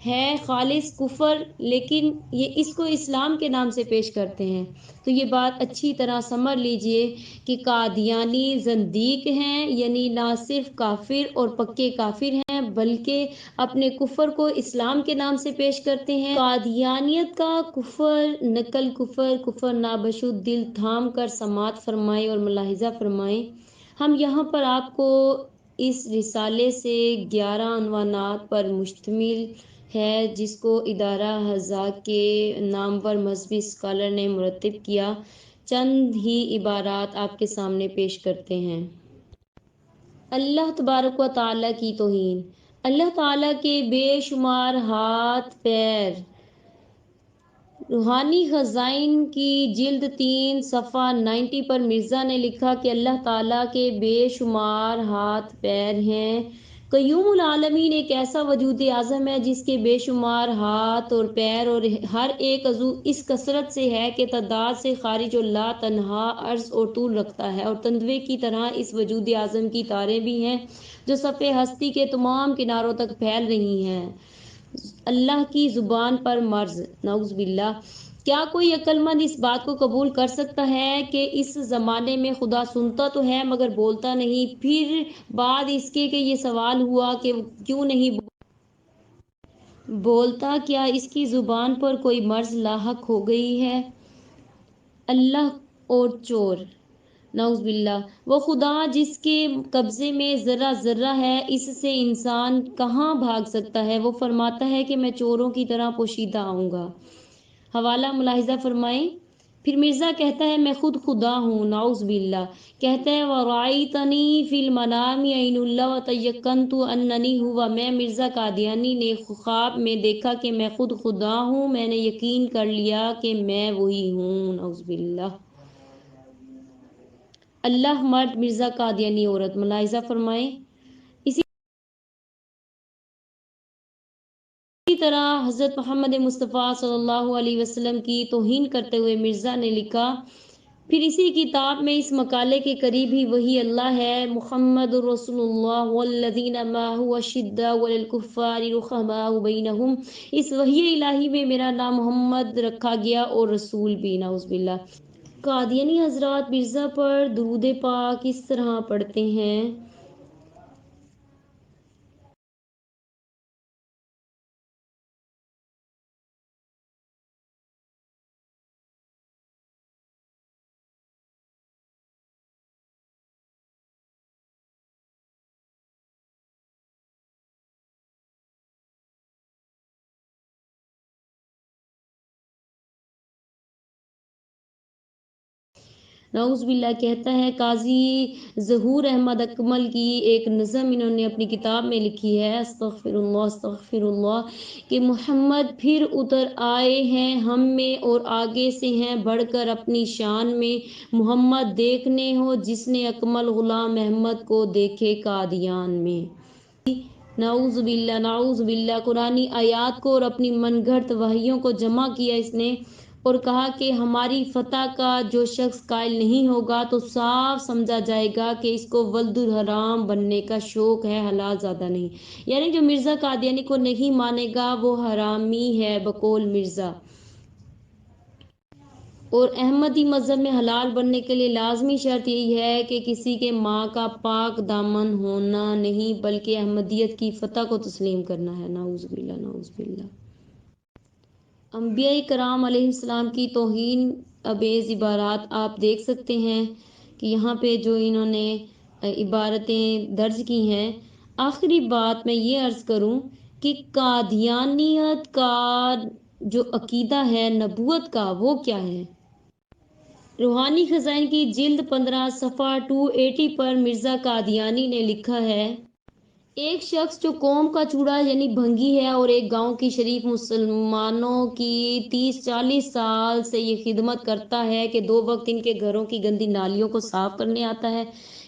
ہے خالص کفر، لیکن یہ اس کو اسلام کے نام سے پیش کرتے ہیں۔ تو یہ بات اچھی طرح سمجھ لیجئے کہ قادیانی زندیق ہیں، یعنی نہ صرف کافر اور پکے کافر ہیں بلکہ اپنے کفر کو اسلام کے نام سے پیش کرتے ہیں۔ قادیانیت کا کفر، نقل کفر، کفر نابشود، دل تھام کر سماعت فرمائیں اور ملاحظہ فرمائیں۔ ہم یہاں پر آپ کو اس رسالے سے 11 عنوانات پر مشتمل ہے جس کو ادارہ حذاق کے نامور مذہبی اسکالر نے مرتب کیا۔ چند ہی عبارات آپ کے سامنے پیش کرتے ہیں۔ اللہ تبارک و تعالیٰ کی توہین۔ اللہ تعالیٰ کے بے شمار ہاتھ پیر۔ روحانی خزائن کی جلد 3 صفحہ 90 پر مرزا نے لکھا کہ اللہ تعالیٰ کے بے شمار ہاتھ پیر ہیں۔ قیوم العالمین ایک ایسا وجود اعظم ہے جس کے بے شمار ہاتھ اور پیر اور ہر ایک عضو اس کثرت سے ہے کہ تعداد سے خارج اور لا تنہا عرض اور طول رکھتا ہے، اور تندوے کی طرح اس وجود اعظم کی تاریں بھی ہیں جو صفِ ہستی کے تمام کناروں تک پھیل رہی ہیں۔ اللہ کی زبان پر مرض، نعوذ باللہ۔ کیا کوئی عقل مند اس بات کو قبول کر سکتا ہے کہ اس زمانے میں خدا سنتا تو ہے مگر بولتا نہیں؟ پھر بعد اس کے کہ یہ سوال ہوا کہ کیوں نہیں بولتا، کیا اس کی زبان پر کوئی مرض لاحق ہو گئی ہے؟ اللہ اور چور، نعوذ باللہ۔ وہ خدا جس کے قبضے میں ذرہ ذرہ ہے، اس سے انسان کہاں بھاگ سکتا ہے؟ وہ فرماتا ہے کہ میں چوروں کی طرح پوشیدہ آؤں گا۔ حوالہ ملاحظہ فرمائیں۔ پھر مرزا کہتا ہے میں خود خدا ہوں، نعوذ باللہ۔ کہتا ہے وَرَأَيْتَنِي فِي الْمَنَامِ عَيْنُ اللَّهِ وَتَيَقَّنْتُ أَنَّنِي هُوَ۔ میں مرزا قادیانی نے خواب میں دیکھا کہ میں خود خدا ہوں، میں نے یقین کر لیا کہ میں وہی ہوں، نعوذ باللہ۔ اللہ مرد، مرزا قادیانی عورت، ملاحظہ فرمائیں۔ اسی طرح حضرت محمد مصطفیٰ صلی اللہ علیہ وسلم کی توہین کرتے ہوئے مرزا نے لکھا، پھر اسی کتاب میں اس مقالے کے قریب ہی وہی اللہ ہے، محمد رسول اللہ والذین معہ اشداء علی الکفار رحماء بینہم۔ اس وحی الہی میں میرا نام محمد رکھا گیا اور رسول بھی، نعوذ باللہ۔ قادیانی حضرات مرزا پر درود پاک اس طرح پڑھتے ہیں: نعوذ باللہ۔ کہتا ہے قاضی ظہور احمد اکمل کی ایک نظم انہوں نے اپنی کتاب میں لکھی ہے، استغفر اللہ استغفر اللہ، کہ محمد پھر اتر آئے ہیں ہم میں اور آگے سے ہیں بڑھ کر اپنی شان میں، محمد دیکھنے ہو جس نے اکمل غلام احمد کو دیکھے قادیان میں۔ نعوذ باللہ نعوذ باللہ۔ قرآنی آیات کو اور اپنی من گھڑت وحیوں کو جمع کیا اس نے اور کہا کہ ہماری فتح کا جو شخص قائل نہیں ہوگا تو صاف سمجھا جائے گا کہ اس کو ولد الحرام بننے کا شوق ہے، حلال زادہ نہیں۔ یعنی جو مرزا قادیانی کو نہیں مانے گا وہ حرامی ہے بقول مرزا۔ اور احمدی مذہب میں حلال بننے کے لیے لازمی شرط یہی ہے کہ کسی کے ماں کا پاک دامن ہونا نہیں بلکہ احمدیت کی فتح کو تسلیم کرنا ہے، نعوذ باللہ نعوذ باللہ۔ انبیاء کرام علیہ السلام کی توہین آمیز عبارات آپ دیکھ سکتے ہیں کہ یہاں پہ جو انہوں نے عبارتیں درج کی ہیں۔ آخری بات میں یہ عرض کروں کہ قادیانیت کا جو عقیدہ ہے نبوت کا وہ کیا ہے؟ روحانی خزائن کی جلد 15 صفحہ 280 پر مرزا قادیانی نے لکھا ہے، ایک شخص جو قوم کا چوڑا یعنی بھنگی ہے اور ایک گاؤں کی شریف مسلمانوں کی 30-40 سال سے یہ خدمت کرتا ہے کہ 2 وقت ان کے گھروں کی گندی نالیوں کو صاف کرنے آتا ہے،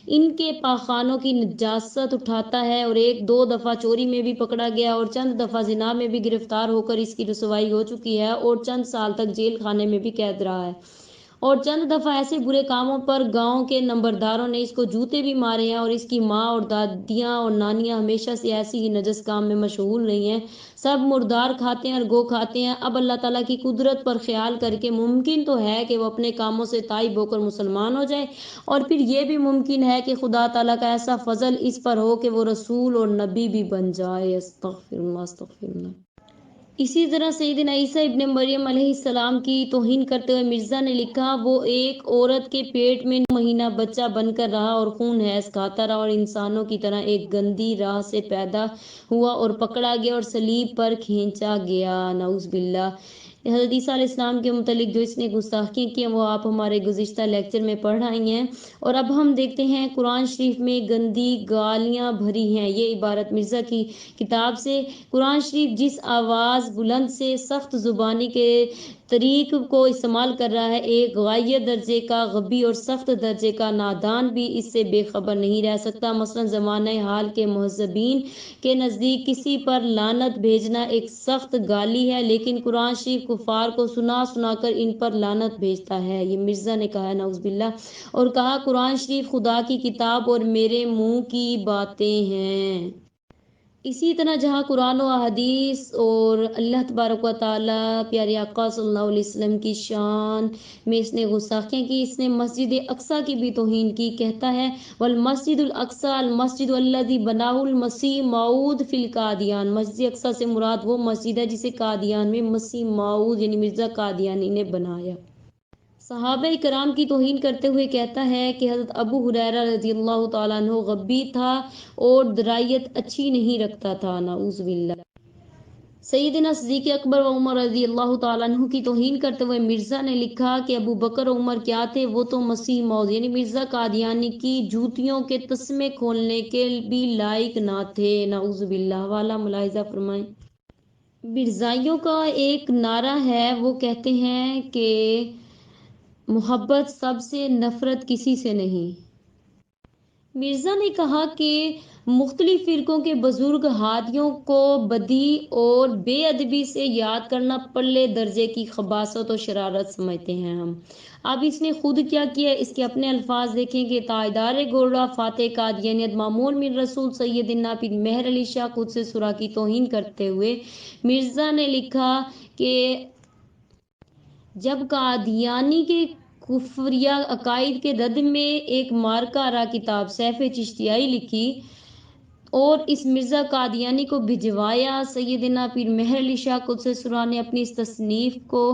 ان کے پاخانوں کی نجاست اٹھاتا ہے، اور 1-2 دفعہ چوری میں بھی پکڑا گیا اور چند دفعہ زنا میں بھی گرفتار ہو کر اس کی رسوائی ہو چکی ہے اور چند سال تک جیل خانے میں بھی قید رہا ہے، اور چند دفعہ ایسے برے کاموں پر گاؤں کے نمبرداروں نے اس کو جوتے بھی مارے ہیں، اور اس کی ماں اور دادیاں اور نانیاں ہمیشہ سے ایسی ہی نجس کام میں مشغول رہی ہیں، سب مردار کھاتے ہیں اور گو کھاتے ہیں۔ اب اللہ تعالیٰ کی قدرت پر خیال کر کے ممکن تو ہے کہ وہ اپنے کاموں سے تائب ہو کر مسلمان ہو جائے، اور پھر یہ بھی ممکن ہے کہ خدا تعالیٰ کا ایسا فضل اس پر ہو کہ وہ رسول اور نبی بھی بن جائے۔ استغفر اللہ، استغفر اللہ۔ اسی طرح سیدنا عیسیٰ ابن مریم علیہ السلام کی توہین کرتے ہوئے مرزا نے لکھا، وہ ایک عورت کے پیٹ میں 9 مہینہ بچہ بن کر رہا اور خون حیض کھاتا رہا، اور انسانوں کی طرح ایک گندی راہ سے پیدا ہوا اور پکڑا گیا اور صلیب پر کھینچا گیا۔ نعوذ باللہ۔ حضرت عیسیٰ علیہ السلام کے متعلق جو اس نے گستاخیاں کی ہیں وہ آپ ہمارے گزشتہ لیکچر میں پڑھ آئی ہیں، اور اب ہم دیکھتے ہیں قرآن شریف میں گندی گالیاں بھری ہیں۔ یہ عبارت مرزا کی کتاب سے: قرآن شریف جس آواز بلند سے سخت زبانی کے طریق کو استعمال کر رہا ہے، ایک غایہ درجے کا غبی اور سخت درجے کا نادان بھی اس سے بے خبر نہیں رہ سکتا۔ مثلا زمانہ حال کے مہذبین کے نزدیک کسی پر لعنت بھیجنا ایک سخت گالی ہے، لیکن قرآن شریف کفار کو سنا سنا کر ان پر لعنت بھیجتا ہے۔ یہ مرزا نے کہا ہے، نعوذ باللہ، اور کہا قرآن شریف خدا کی کتاب اور میرے منہ کی باتیں ہیں۔ اسی طرح جہاں قرآن و احادیث اور اللہ تبارک و تعالیٰ پیارے آقا صلی اللہ علیہ وسلم کی شان میں اس نے گستاخیاں کی، اس نے مسجد اقصیٰ کی بھی توہین کی۔ کہتا ہے، والمسجد الاقصی المسجد الذی بناہ المسیح موعود فی القادیان۔ مسجد اقصیٰ سے مراد وہ مسجد ہے جسے قادیان میں مسیح موعود یعنی مرزا قادیانی نے بنایا۔ صحابہ کرام کی توہین کرتے ہوئے کہتا ہے کہ حضرت ابو ہریرہ رضی اللہ تعالیٰ عنہ غبی تھا اور درائیت اچھی نہیں رکھتا تھا۔ نعوذ باللہ۔ سیدنا صدیق اکبر و عمر رضی اللہ تعالیٰ عنہ کی توہین کرتے ہوئے مرزا نے لکھا کہ ابو بکر و عمر کیا تھے، وہ تو مسیح موعود یعنی مرزا قادیانی کی جوتیوں کے تسمے کھولنے کے بھی لائق نہ تھے۔ نعوذ باللہ۔ حوالہ ملاحظہ فرمائیں۔ مرزائیوں کا ایک نعرہ ہے، وہ کہتے ہیں کہ محبت سب سے، نفرت کسی سے نہیں۔ مرزا نے کہا کہ مختلف فرقوں کے بزرگ ہادیوں کو بدی اور بے ادبی سے یاد کرنا پلے درجے کی خباثت و شرارت سمجھتے ہیں ہم۔ اب اس نے خود کیا کیا، اس کے اپنے الفاظ دیکھیں کہ تاجدار گولڑا فاتح قادیانیت مامون میر رسول سیدنا پیر مہر علی شاہ قدس سرہ کی توہین کرتے ہوئے مرزا نے لکھا کہ جب قادیانی کے کفریہ عقائد کے رد میں ایک مارکہ را کتاب سیف چشتیائی لکھی اور اس مرزا قادیانی کو بھجوایا، سیدنا پیر مہر علی شاہ قدس سرہ نے اپنی اس تصنیف کو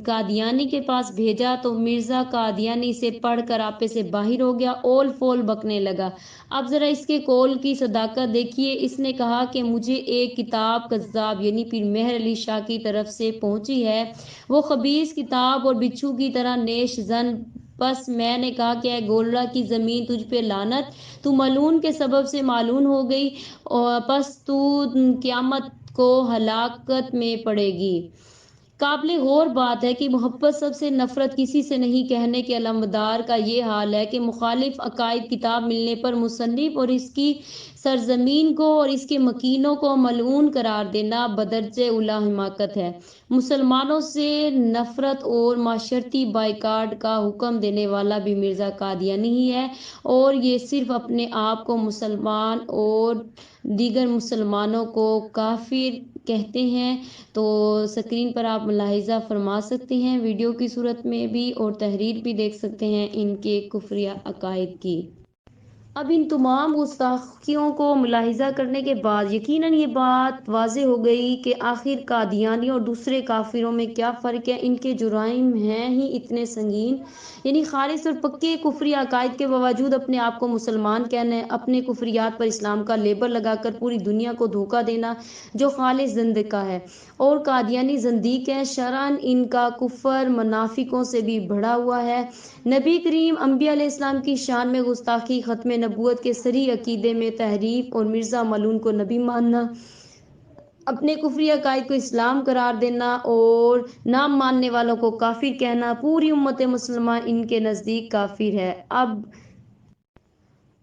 قادیانی کے پاس بھیجا تو مرزا قادیانی اسے پڑھ کر آپے سے باہر ہو گیا، اول فول بکنے لگا۔ اب ذرا اس کے قول کی صداقت دیکھیے، اس نے کہا کہ مجھے ایک کتاب کذاب یعنی پیر مہر علی شاہ کی طرف سے پہنچی ہے، وہ خبیث کتاب اور بچھو کی طرح نیش زن، بس میں نے کہا کہ اے گولڑا کی زمین تجھ پہ لعنت، تو ملعون کے سبب سے مالون ہو گئی، اور پس تو قیامت کو ہلاکت میں پڑے گی۔ قابل غور بات ہے کہ محبت سب سے، نفرت کسی سے نہیں کہنے کے علمبردار کا یہ حال ہے کہ مخالف عقائد کتاب ملنے پر مصنف اور اس کی سرزمین کو اور اس کے مکینوں کو ملعون قرار دینا بدرجہ اولی حماقت ہے۔ مسلمانوں سے نفرت اور معاشرتی بائیکاٹ کا حکم دینے والا بھی مرزا قادیانی ہی ہے، اور یہ صرف اپنے آپ کو مسلمان اور دیگر مسلمانوں کو کافر کہتے ہیں۔ تو سکرین پر آپ ملاحظہ فرما سکتے ہیں ویڈیو کی صورت میں بھی، اور تحریر بھی دیکھ سکتے ہیں ان کے کفریہ عقائد کی۔ اب ان تمام گستاخیوں کو ملاحظہ کرنے کے بعد یقیناً یہ بات واضح ہو گئی کہ آخر قادیانی اور دوسرے کافروں میں کیا فرق ہے۔ ان کے جرائم ہیں ہی اتنے سنگین، یعنی خالص اور پکے کفری عقائد کے باوجود اپنے آپ کو مسلمان کہنا، اپنے کفریات پر اسلام کا لیبل لگا کر پوری دنیا کو دھوکہ دینا، جو خالص زندقہ ہے۔ اور قادیانی زندیق ہیں، شرعاً ان کا کفر منافقوں سے بھی بڑھا ہوا ہے۔ نبی کریم انبیاء علیہ السلام کی شان میں گستاخی، ختم نبوت کے صریح عقیدے میں تحریف اور مرزا ملعون کو نبی ماننا، اپنے کفری عقائد کو اسلام قرار دینا اور نہ ماننے والوں کو کافر کہنا، پوری امت مسلمہ ان کے نزدیک کافر ہے۔ اب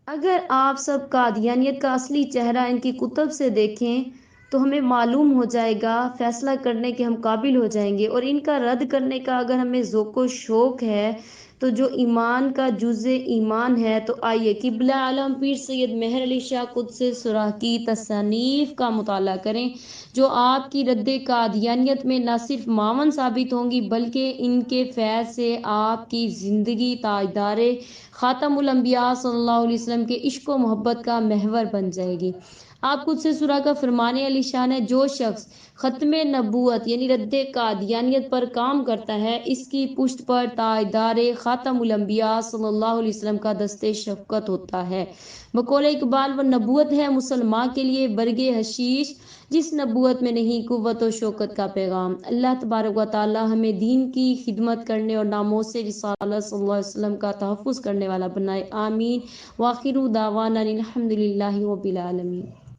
اگر آپ سب قادیانیت کا اصلی چہرہ ان کی کتب سے دیکھیں تو ہمیں معلوم ہو جائے گا، فیصلہ کرنے کے ہم قابل ہو جائیں گے، اور ان کا رد کرنے کا اگر ہمیں ذوق و شوق ہے تو جو ایمان کا جز ایمان ہے، تو آئیے قبلہ عالم پیر سید مہر علی شاہ قدس سرہ کی تصانیف کا مطالعہ کریں، جو آپ کی رد قادیانیت میں نہ صرف معاون ثابت ہوں گی بلکہ ان کے فیض سے آپ کی زندگی تاجدار خاتم الانبیاء صلی اللہ علیہ وسلم کے عشق و محبت کا محور بن جائے گی۔ آپ قدس سرہ کا فرمان علی شان ہے، جو شخص ختم نبوت یعنی رد قادیانیت پر کام کرتا ہے، اس کی پشت پر تاجدار خاتم الانبیاء صلی اللہ علیہ وسلم کا دست شفقت ہوتا ہے۔ بقول اقبال، وہ نبوت ہے مسلمان کے لیے برگ حشیش، جس نبوت میں نہیں قوت و شوکت کا پیغام۔ اللہ تبارک و تعالی ہمیں دین کی خدمت کرنے اور ناموس رسالت صلی اللہ علیہ وسلم کا تحفظ کرنے والا بنائے، آمین۔ وآخر دعوانا الحمد للہ رب العالمین۔